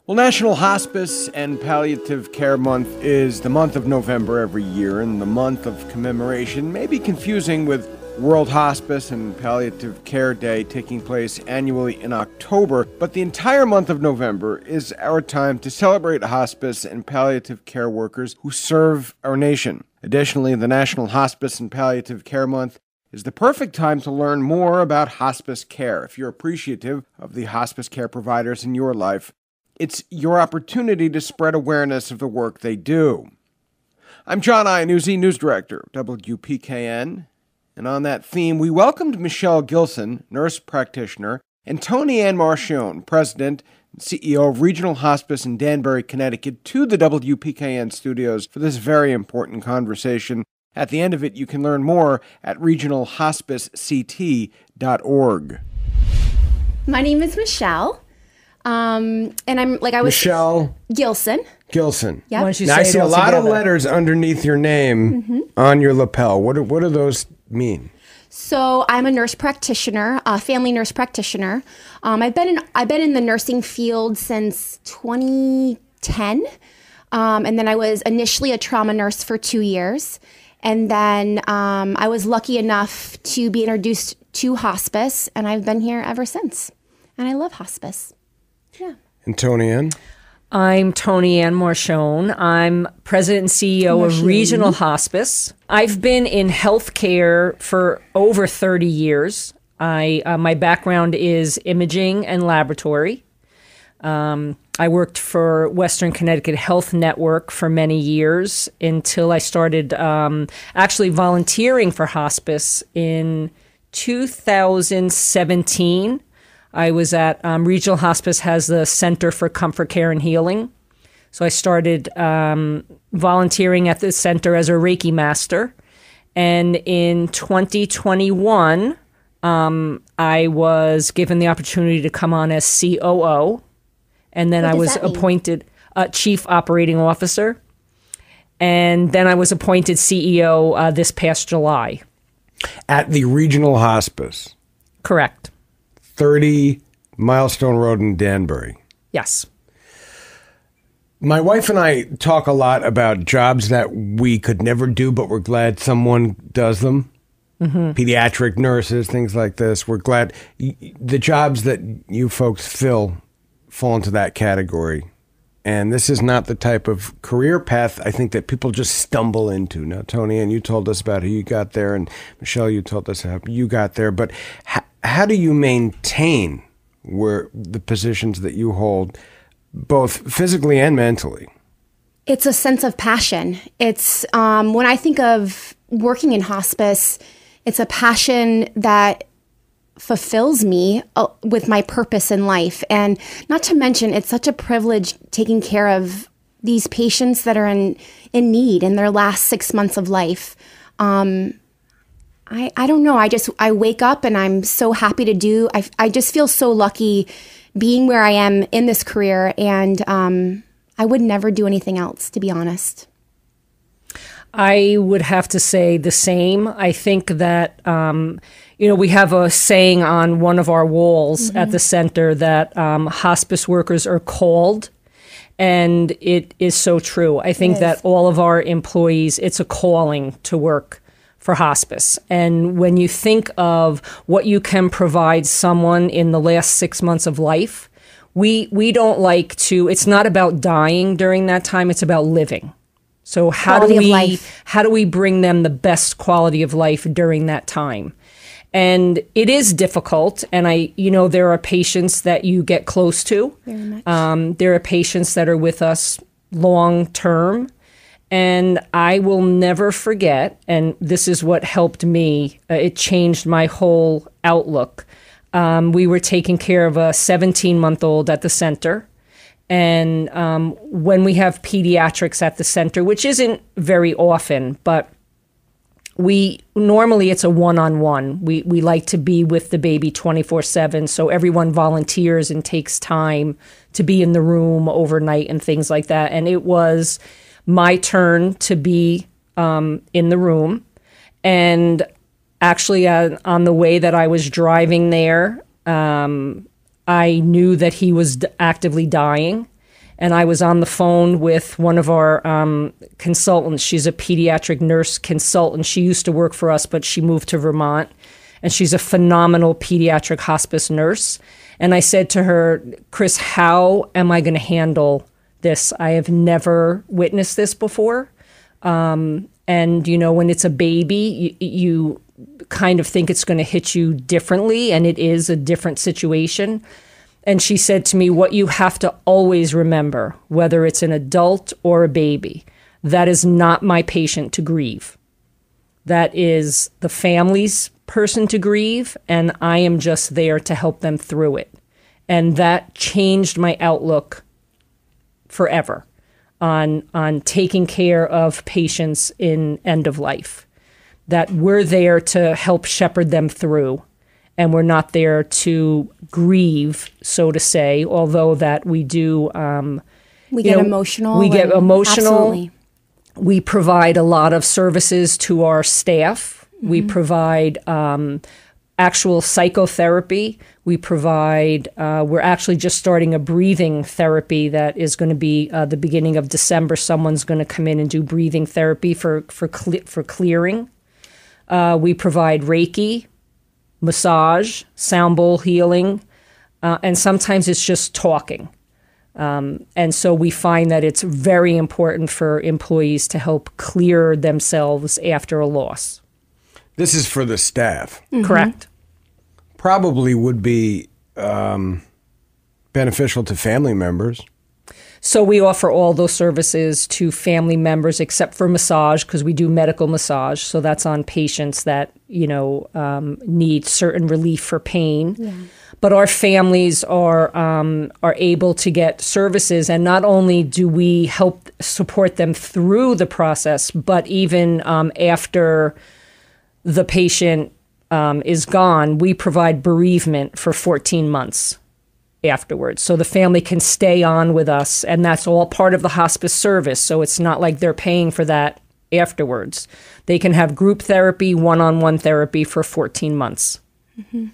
Well, National Hospice and Palliative Care Month is the month of November every year, and the month of commemoration may be confusing with World Hospice and Palliative Care Day taking place annually in October, but the entire month of November is our time to celebrate hospice and palliative care workers who serve our nation. Additionally, the National Hospice and Palliative Care Month is the perfect time to learn more about hospice care. If you're appreciative of the hospice care providers in your life, it's your opportunity to spread awareness of the work they do. I'm John Iannuzzi, News Director, WPKN. And on that theme, we welcomed Michelle Gilson, nurse practitioner, and Toni Marchione, President and CEO of Regional Hospice in Danbury, Connecticut, to the WPKN studios for this very important conversation. At the end of it, you can learn more at regionalhospicect.org. My name is Michelle. And Michelle Gilson. Gilson. Yep. Now I see a lot of letters underneath your name on your lapel. What do those mean? So I'm a nurse practitioner, a family nurse practitioner. I've been in the nursing field since 2010, and then I was initially a trauma nurse for 2 years, and then I was lucky enough to be introduced to hospice, and I've been here ever since. And I love hospice. Yeah. And Toni Ann? I'm Toni Marchione. I'm president and CEO of Regional Hospice. I've been in healthcare for over 30 years. My background is imaging and laboratory. I worked for Western Connecticut Health Network for many years until I started actually volunteering for hospice in 2017. I was at Regional Hospice has the Center for Comfort Care and Healing. So I started volunteering at the center as a Reiki master. And in 2021, I was given the opportunity to come on as COO. And then I was appointed Chief Operating Officer. And then I was appointed CEO this past July. At the Regional Hospice? Correct. 30 Milestone Road in Danbury. Yes. My wife and I talk a lot about jobs that we could never do, but we're glad someone does them. Pediatric nurses, things like this. We're glad the jobs that you folks fill fall into that category. And this is not the type of career path I think that people just stumble into. Now, Toni, and you told us about how you got there, and Michelle, you told us how you got there. But how do you maintain the positions that you hold, both physically and mentally? It's a sense of passion. It's when I think of working in hospice, it's a passion that fulfills me with my purpose in life. And not to mention, it's such a privilege taking care of these patients that are in need in their last 6 months of life. I don't know. I wake up and I'm so happy to do. I just feel so lucky being where I am in this career, and I would never do anything else, to be honest. I would have to say the same. I think that, we have a saying on one of our walls at the center that hospice workers are called, and it is so true. I think that all of our employees, it's a calling to work for hospice. And when you think of what you can provide someone in the last 6 months of life, we don't like to, it's not about dying during that time, it's about living. So how do we bring them the best quality of life during that time? And it is difficult. And there are patients that you get close to. Very much. There are patients that are with us long term. And I will never forget, and this is what helped me, it changed my whole outlook. We were taking care of a 17-month-old at the center. And when we have pediatrics at the center, which isn't very often, but normally it's a one-on-one. We like to be with the baby 24/7, so everyone volunteers and takes time to be in the room overnight and things like that. And it was my turn to be in the room. And actually, on the way that I was driving there, I knew that he was actively dying. And I was on the phone with one of our consultants. She's a pediatric nurse consultant. She used to work for us, but she moved to Vermont. And she's a phenomenal pediatric hospice nurse. And I said to her, Chris, how am I going to handle this? I have never witnessed this before. And, when it's a baby, you kind of think it's going to hit you differently, and it is a different situation. And she said to me, what you have to always remember, whether it's an adult or a baby, that is not my patient to grieve. That is the family's person to grieve, and I am just there to help them through it. And that changed my outlook forever on taking care of patients in end of life. That we're there to help shepherd them through, and we're not there to grieve, so to say, although that we do. We get emotional. We get emotional. Absolutely. We provide a lot of services to our staff. Mm-hmm. We provide actual psychotherapy. We provide, we're actually just starting a breathing therapy that is going to be the beginning of December. Someone's going to come in and do breathing therapy for clearing. We provide Reiki, massage, sound bowl healing, and sometimes it's just talking. And so we find that it's very important for employees to help clear themselves after a loss. This is for the staff. Mm-hmm. Correct. Probably would be beneficial to family members. So we offer all those services to family members except for massage, because we do medical massage. So that's on patients that, need certain relief for pain. Yeah. But our families are able to get services, and not only do we help support them through the process, but even after the patient is gone, we provide bereavement for 14 months afterwards. So the family can stay on with us, and that's all part of the hospice service. So it's not like they're paying for that afterwards. They can have group therapy, one-on-one therapy for 14 months. Mm-hmm.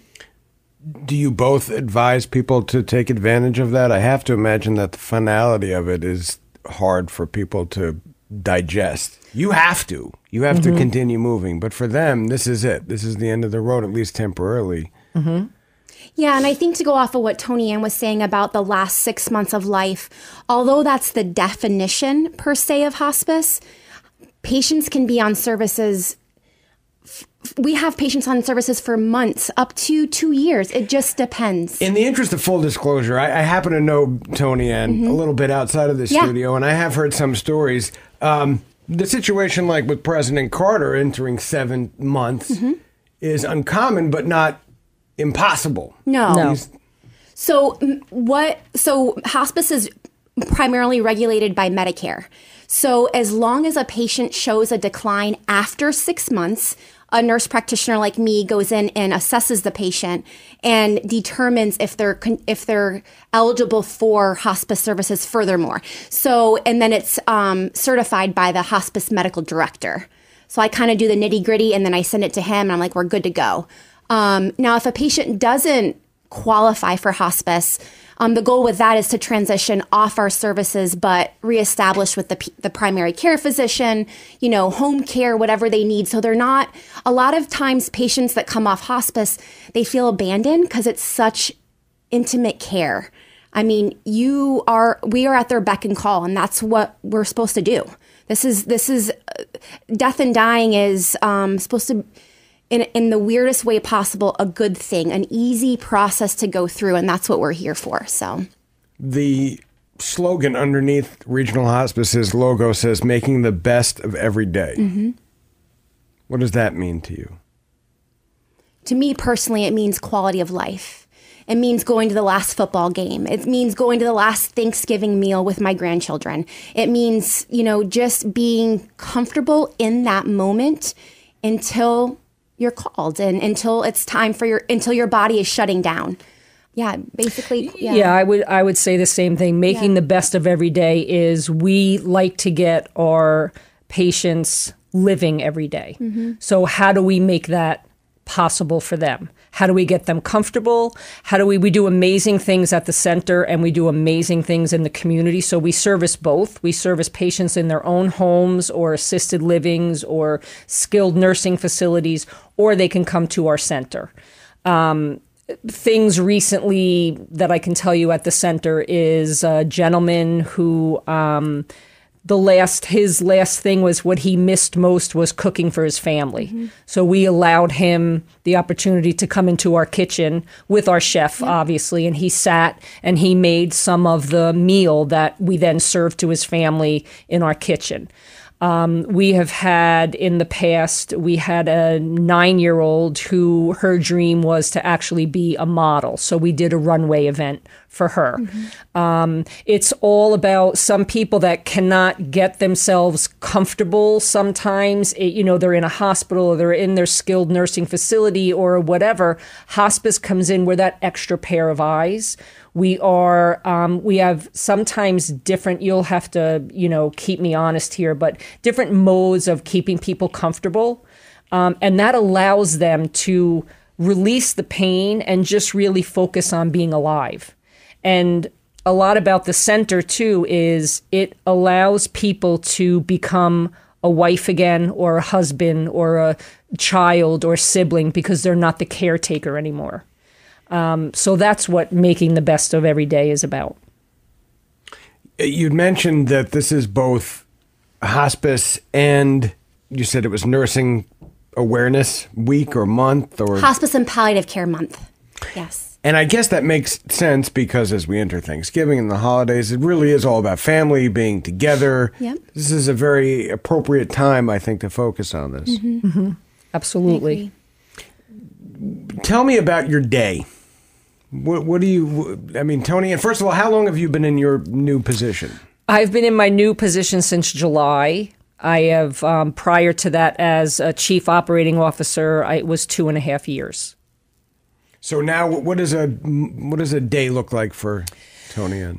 Do you both advise people to take advantage of that? I have to imagine that the finality of it is hard for people to digest. You have to. You have to continue moving. But for them, this is it. This is the end of the road, at least temporarily. Mm-hmm. Yeah, and I think to go off of what Toni Ann was saying about the last 6 months of life, although that's the definition per se of hospice, patients can be on services. We have patients on services for months, up to 2 years. It just depends. In the interest of full disclosure, I happen to know Toni Ann a little bit outside of the studio, and I have heard some stories. The situation like with President Carter entering 7 months is uncommon, but not impossible. No. So hospice is primarily regulated by Medicare. So as long as a patient shows a decline after 6 months, a nurse practitioner like me goes in and assesses the patient and determines if they're eligible for hospice services furthermore. So, and then it's certified by the hospice medical director. So I kind of do the nitty gritty and then I send it to him and I'm like, we're good to go. Now, if a patient doesn't qualify for hospice, the goal with that is to transition off our services, but reestablish with the primary care physician, home care, whatever they need. So they're not, a lot of times patients that come off hospice, they feel abandoned because it's such intimate care. I mean, we are at their beck and call, and that's what we're supposed to do. This is death and dying is supposed to, in the weirdest way possible, a good thing, an easy process to go through, and that's what we're here for. So, the slogan underneath Regional Hospice's logo says, making the best of every day. Mm-hmm. What does that mean to you? To me personally, it means quality of life. It means going to the last football game. It means going to the last Thanksgiving meal with my grandchildren. It means, just being comfortable in that moment until you're called and until it's time until your body is shutting down. Yeah, basically. Yeah, I would say the same thing. Making the best of every day is we like to get our patients living every day. Mm-hmm. So how do we make that possible for them? How do we get them comfortable? How do we do amazing things at the center, and we do amazing things in the community. So we service both. We service patients in their own homes or assisted livings or skilled nursing facilities, or they can come to our center. Things recently that I can tell you at the center is a gentleman who his last thing was what he missed most was cooking for his family. Mm-hmm. So we allowed him the opportunity to come into our kitchen with our chef, obviously, and he sat and he made some of the meal that we then served to his family in our kitchen. We have had in the past, we had a 9-year-old who her dream was to actually be a model. So we did a runway event for her. Mm-hmm. It's all about some people that cannot get themselves comfortable sometimes. They're in a hospital or they're in their skilled nursing facility or whatever. Hospice comes in with that extra pair of eyes. We have sometimes different, you'll have to, keep me honest here, but different modes of keeping people comfortable. And that allows them to release the pain and just really focus on being alive. And a lot about the center, too, is it allows people to become a wife again or a husband or a child or sibling because they're not the caretaker anymore. So that's what making the best of every day is about. You'd mentioned that this is both hospice and you said it was nursing awareness week or month or Hospice and Palliative Care Month. Yes. And I guess that makes sense because as we enter Thanksgiving and the holidays, it really is all about family being together. Yep. This is a very appropriate time, I think, to focus on this. Mm-hmm. Mm-hmm. Absolutely. Tell me about your day. What do you, Toni, and first of all, how long have you been in your new position? I've been in my new position since July. I have, prior to that, as a chief operating officer, it was 2.5 years. So now what does a day look like for Toni?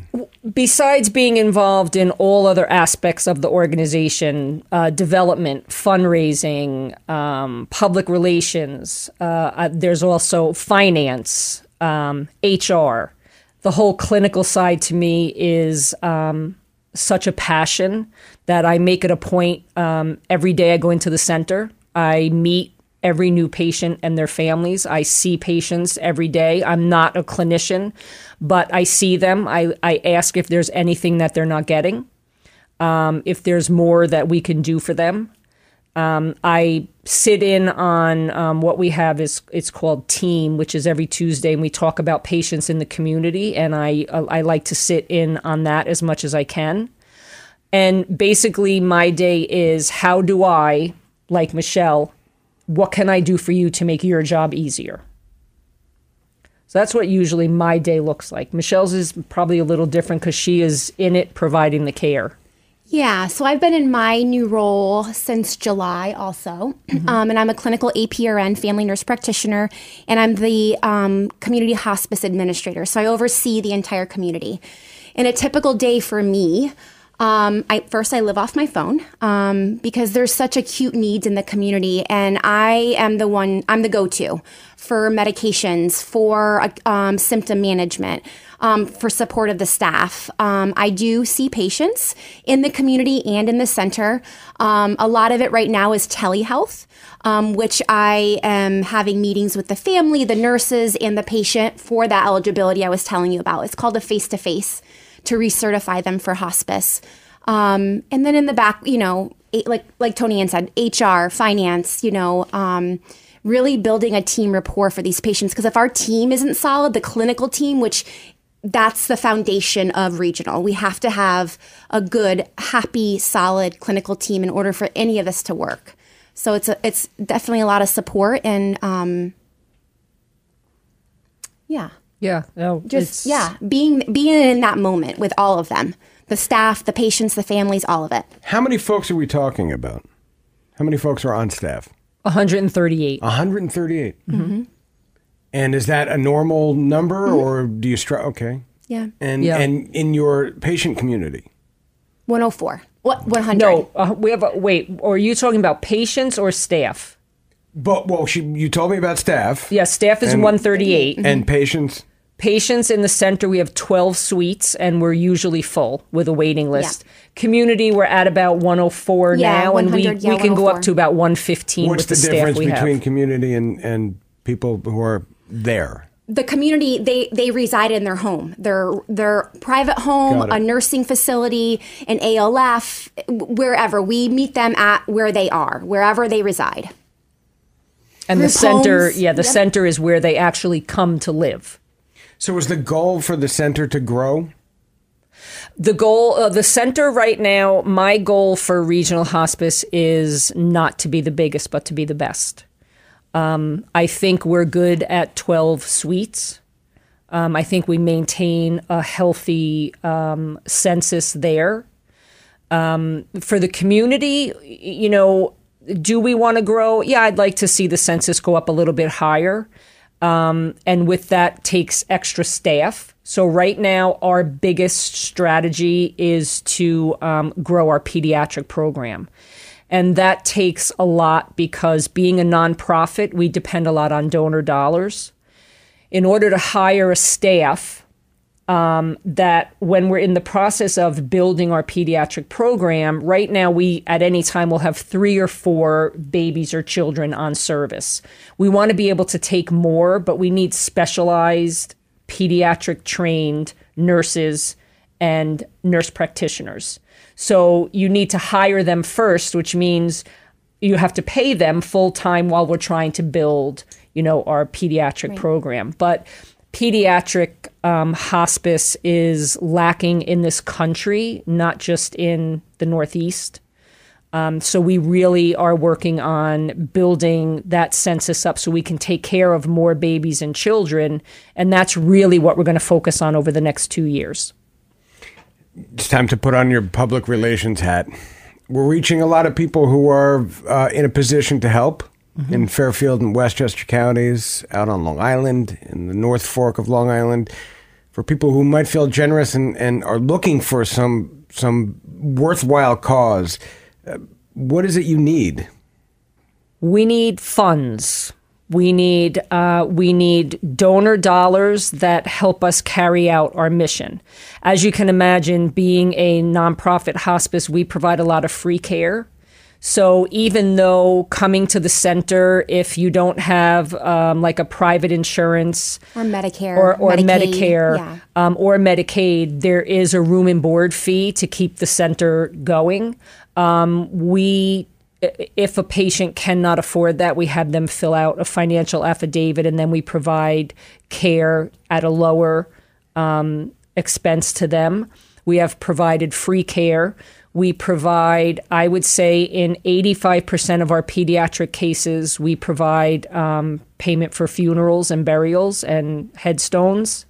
Besides being involved in all other aspects of the organization, development, fundraising, public relations, there's also finance, HR. The whole clinical side to me is such a passion that I make it a point every day I go into the center. I meet every new patient and their families. I see patients every day. I'm not a clinician, but I see them. I ask if there's anything that they're not getting, if there's more that we can do for them. I sit in on what we have it's called Team, which is every Tuesday, and we talk about patients in the community, and I like to sit in on that as much as I can. And basically my day is, how do I, like Michelle, what can I do for you to make your job easier? So that's what usually my day looks like. Michelle's is probably a little different because she is in it providing the care. Yeah, so I've been in my new role since July also, mm-hmm. And I'm a clinical APRN, family nurse practitioner, and I'm the community hospice administrator. So I oversee the entire community. In a typical day for me, I live off my phone because there's such acute needs in the community, and I'm the go-to for medications, for symptom management, for support of the staff. I do see patients in the community and in the center. A lot of it right now is telehealth, which I am having meetings with the family, the nurses, and the patient for that eligibility I was telling you about. It's called a face-to-face to recertify them for hospice. And then in the back, like Toni Ann said, HR, finance, really building a team rapport for these patients. Because if our team isn't solid, the clinical team, which that's the foundation of regional, we have to have a good, happy, solid clinical team in order for any of this to work. So it's definitely a lot of support and, yeah. Yeah. No, being in that moment with all of them, the staff, the patients, the families, all of it. How many folks are we talking about? How many folks are on staff? 138. 138. Mm-hmm. And is that a normal number, mm-hmm. or do you okay? Yeah. And in your patient community? 104. What? 100. No, we have are you talking about patients or staff? But, well, you told me about staff. Yeah, staff is 138. And patients? Patients in the center, we have 12 suites, and we're usually full with a waiting list. Yeah. Community, we're at about 104 now, and we can go up to about 115 with the staff we have. What's the difference between community and people who are there? The community, they reside in their home, their private home, a nursing facility, an ALF, wherever. We meet them at where they are, wherever they reside. And the center, the center is where they actually come to live. So is the goal for the center to grow? The goal, the center right now, my goal for regional hospice is not to be the biggest, but to be the best. I think we're good at 12 suites. I think we maintain a healthy census there. For the community, do we want to grow? Yeah, I'd like to see the census go up a little bit higher. And with that takes extra staff. So right now, our biggest strategy is to grow our pediatric program. And that takes a lot because being a nonprofit, we depend a lot on donor dollars. In order to hire a staff that when we're in the process of building our pediatric program, right now we at any time will have 3 or 4 babies or children on service. We want to be able to take more, but we need specialized pediatric trained nurses and nurse practitioners. So you need to hire them first, which means you have to pay them full time while we're trying to build, our pediatric program. But pediatric hospice is lacking in this country, not just in the Northeast. So we really are working on building that census up so we can take care of more babies and children. And that's really what we're going to focus on over the next 2 years. It's time to put on your public relations hat. We're reaching a lot of people who are in a position to help. In Fairfield and Westchester counties, out on Long Island, in the North Fork of Long Island, for people who might feel generous and are looking for some worthwhile cause. What is it you need? We need funds. We need donor dollars that help us carry out our mission. As you can imagine, being a nonprofit hospice, we provide a lot of free care. So even though coming to the center, if you don't have like a private insurance or Medicare or Medicare or Medicaid, there is a room and board fee to keep the center going. If a patient cannot afford that, we have them fill out a financial affidavit, and then we provide care at a lower expense to them. We have provided free care. We provide, I would say, in 85% of our pediatric cases, we provide payment for funerals and burials and headstones.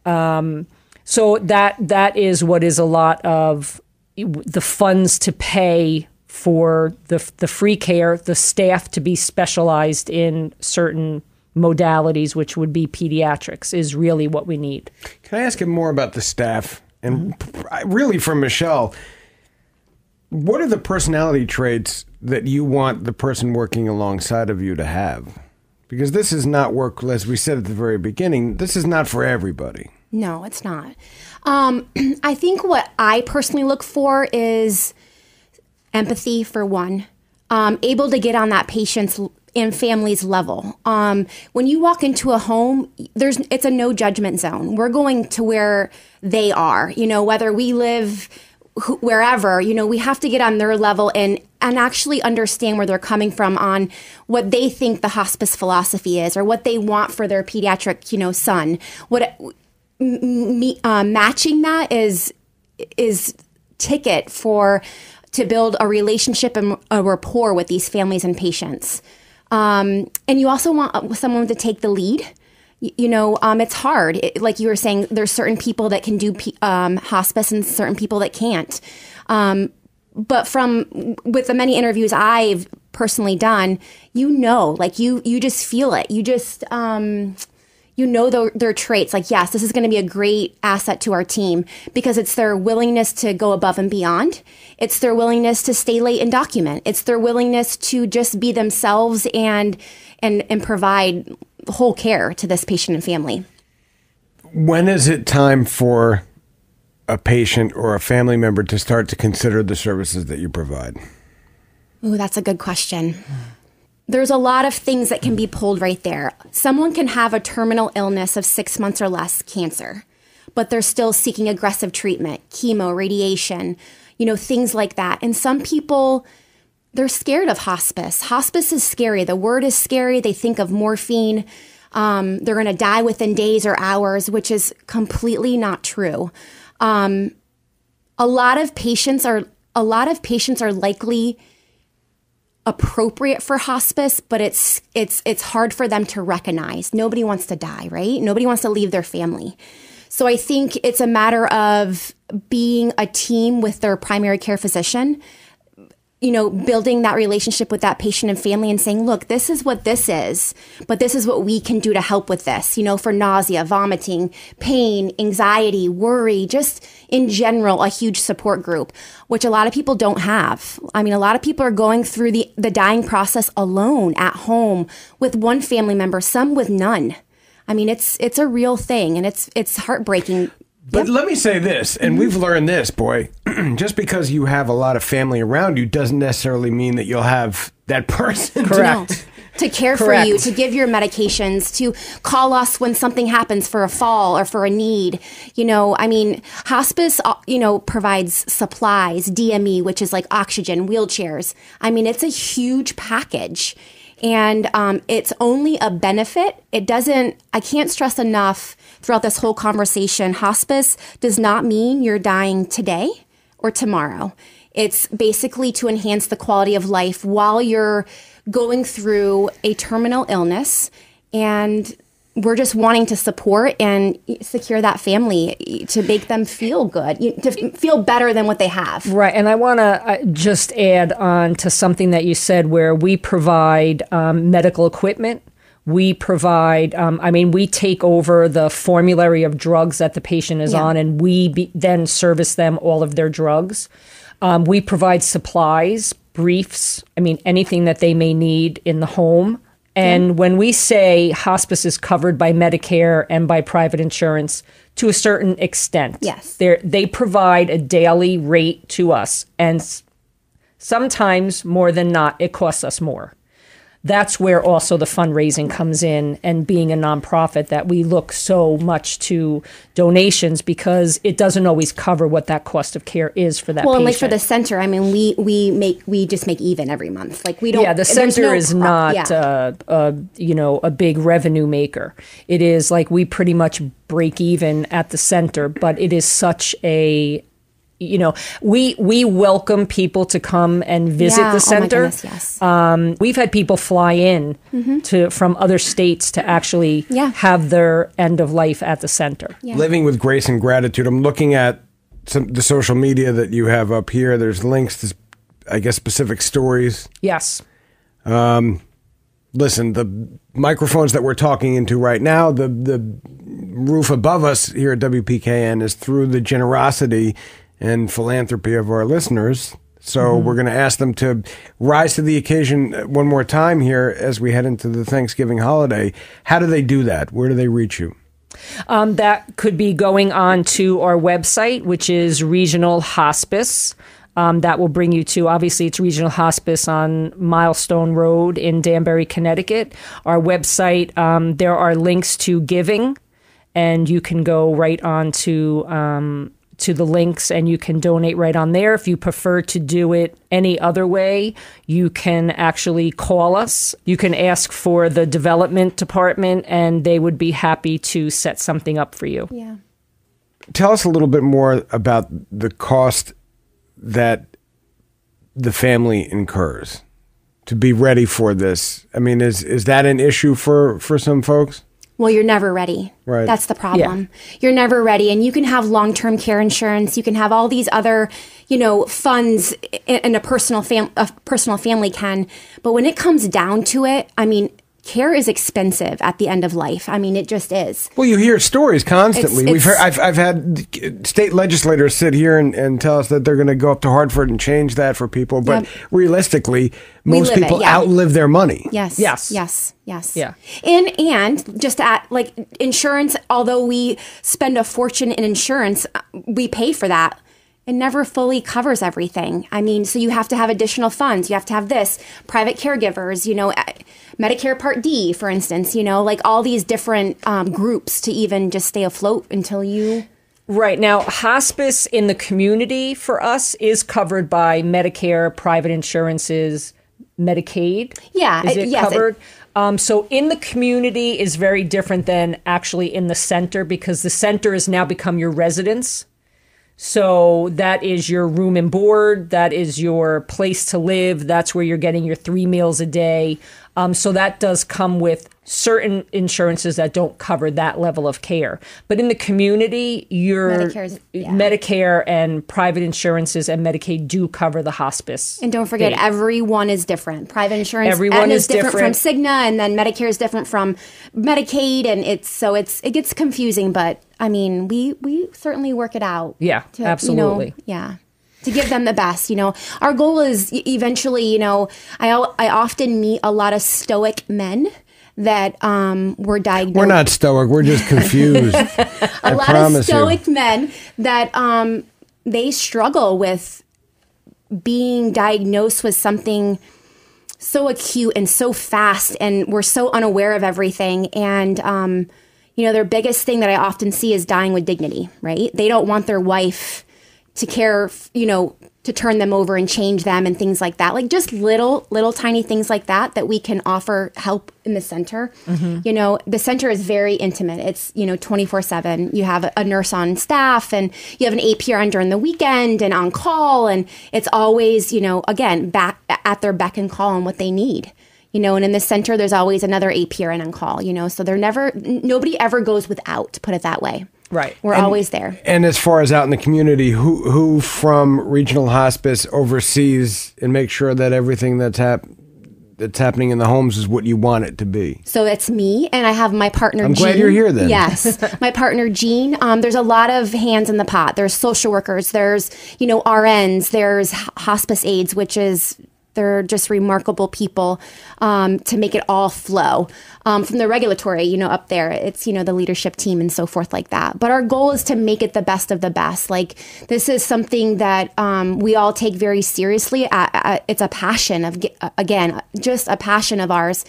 So that is what is a lot of the funds to pay for the free care, the staff to be specialized in certain modalities, which would be pediatrics, is really what we need. Can I ask you more about the staff? And really for Michelle, what are the personality traits that you want the person working alongside of you to have? Because this is not work, as we said at the very beginning, this is not for everybody. No, it's not. I think what I personally look for is empathy, for one, able to get on that patient's and family's level. When you walk into a home, it's a no judgment zone. We're going to where they are, whether we live wherever, we have to get on their level and actually understand where they're coming from on what they think the hospice philosophy is or what they want for their pediatric, son. Matching that is ticket to build a relationship and a rapport with these families and patients. And you also want someone to take the lead. It's hard. Like you were saying, there's certain people that can do hospice and certain people that can't. But with the many interviews I've personally done, you just feel it. You just, you know their traits. Like, yes, this is going to be a great asset to our team because it's their willingness to go above and beyond. It's their willingness to stay late and document. It's their willingness to just be themselves and provide whole care to this patient and family. When is it time for a patient or a family member to start to consider the services that you provide? Ooh, that's a good question. There's a lot of things that can be pulled right there. Someone can have a terminal illness of 6 months or less, cancer, but they're still seeking aggressive treatment, chemo, radiation, things like that. And some people, they're scared of hospice. Hospice is scary. The word is scary. They think of morphine. They're going to die within days or hours, which is completely not true. A lot of patients are likely appropriate for hospice, but it's hard for them to recognize. Nobody wants to die, right? Nobody wants to leave their family. So I think it's a matter of being a team with their primary care physician, building that relationship with that patient and family and saying, look, this is what this is, but this is what we can do to help with this, for nausea, vomiting, pain, anxiety, worry, just in general, a huge support group, which a lot of people don't have. I mean, a lot of people are going through the dying process alone at home with one family member, some with none. I mean, it's a real thing, and it's heartbreaking. But let me say this, and we've learned this, boy, just because you have a lot of family around you doesn't necessarily mean that you'll have that person. Correct. To care for you, to give your medications, to call us when something happens for a fall or for a need. Hospice, provides supplies, DME, which is like oxygen, wheelchairs. I mean, it's a huge package. And it's only a benefit. I can't stress enough throughout this whole conversation, hospice does not mean you're dying today or tomorrow. It's basically to enhance the quality of life while you're going through a terminal illness. And we're just wanting to support and secure that family to make them feel good, to feel better than what they have. Right. And I want to just add on to something that you said where we provide medical equipment. We provide, we take over the formulary of drugs that the patient is on, and we then service them all of their drugs. We provide supplies, briefs, anything that they may need in the home. And when we say hospice is covered by Medicare and by private insurance, to a certain extent, yes, they provide a daily rate to us. And sometimes, more than not, it costs us more. That's where also the fundraising comes in, and being a nonprofit, that we look so much to donations because it doesn't always cover what that cost of care is for that patient. And like for the center, we just make even every month. Like we don't. Yeah, the center is not a big revenue maker. It is like we pretty much break even at the center, but it is such a we welcome people to come and visit the center. Oh my goodness, yes. We've had people fly in from other states to actually have their end of life at the center. Yeah. Living with grace and gratitude. I'm looking at the social media that you have up here. There's links to, I guess, specific stories. Yes. Listen, the microphones that we're talking into right now, the roof above us here at WPKN is through the generosity and philanthropy of our listeners. So we're going to ask them to rise to the occasion one more time here as we head into the Thanksgiving holiday. How do they do that? Where do they reach you? That could be going on to our website, which is Regional Hospice. That will bring you to, obviously, it's Regional Hospice on Milestone Road in Danbury, Connecticut. Our website, there are links to giving, and you can go right on to the links, and you can donate right on there. If you prefer to do it any other way, you can actually call us. You can ask for the development department, and they would be happy to set something up for you. Yeah. Tell us a little bit more about the cost that the family incurs to be ready for this. I mean, is that an issue for some folks? Well, you're never ready. Right. That's the problem. Yeah. You're never ready. And you can have long-term care insurance. You can have all these other, funds in a personal family can. But when it comes down to it, care is expensive at the end of life. I mean, it just is. Well, you hear stories constantly. I've had state legislators sit here and tell us that they're going to go up to Hartford and change that for people. But realistically, most people outlive their money. Yes. Yeah. And just at like insurance, although we spend a fortune in insurance, we pay for that. It never fully covers everything. I mean, so you have to have additional funds. You have to have this, private caregivers, Medicare Part D, for instance, like all these different groups to even just stay afloat until you... Right. Now, hospice in the community for us is covered by Medicare, private insurances, Medicaid. Yeah. Is it covered? So in the community is very different than actually in the center, because the center has now become your residence. So that is your room and board. That is your place to live. That's where you're getting your 3 meals a day. So that does come with certain insurances that don't cover that level of care. But in the community, Medicare and private insurances and Medicaid do cover the hospice. And don't forget, everyone is different. Private insurance is different from Cigna, and then Medicare is different from Medicaid, and it gets confusing. But I mean, we certainly work it out. Yeah, absolutely. To give them the best, Our goal is eventually, I often meet a lot of stoic men that were diagnosed. We're not stoic. We're just confused. A lot of stoic men that they struggle with being diagnosed with something so acute and so fast, and we're so unaware of everything. And, their biggest thing that I often see is dying with dignity, right? They don't want their wife to care, to turn them over and change them and things like that. Like just little tiny things like that we can offer help in the center. Mm-hmm. The center is very intimate. It's, 24/7. You have a nurse on staff, and you have an APRN during the weekend and on call. And it's always, again, back at their beck and call on what they need. And in the center, there's always another APRN on call, so nobody ever goes without, to put it that way. Right. We're always there. And as far as out in the community, who from regional hospice oversees and makes sure that everything that's happening in the homes is what you want it to be? So it's me, and I have my partner, I'm Jean. glad you're here then. Yes. My partner, Jean. There's a lot of hands in the pot. There's social workers. There's, RNs. There's hospice aides, they're just remarkable people to make it all flow. From the regulatory, up there, it's, the leadership team and so forth like that. But our goal is to make it the best of the best. Like, this is something that we all take very seriously. It's a passion just a passion of ours.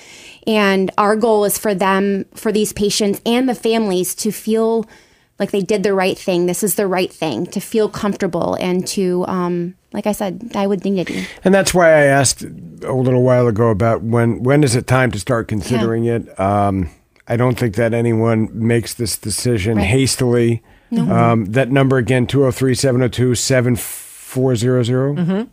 And our goal is for these patients and the families to feel like they did the right thing. This is the right thing, to feel comfortable and to, like I said, die with dignity. And that's why I asked a little while ago about when is it time to start considering it. I don't think that anyone makes this decision hastily. No. That number again, 203-702-7400. Mm-hmm.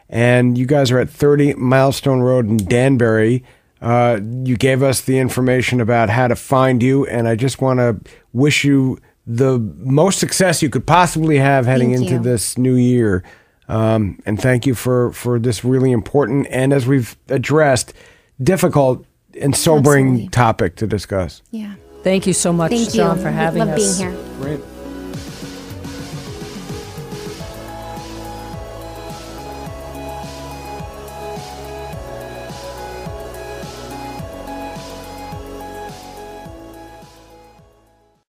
And you guys are at 30 Milestone Road in Danbury. You gave us the information about how to find you, and I just want to wish you the most success you could possibly have heading into this new year. And thank you for this really important and, as we've addressed, difficult and sobering topic to discuss. Yeah. Thank you so much, John, for having us. Love being here.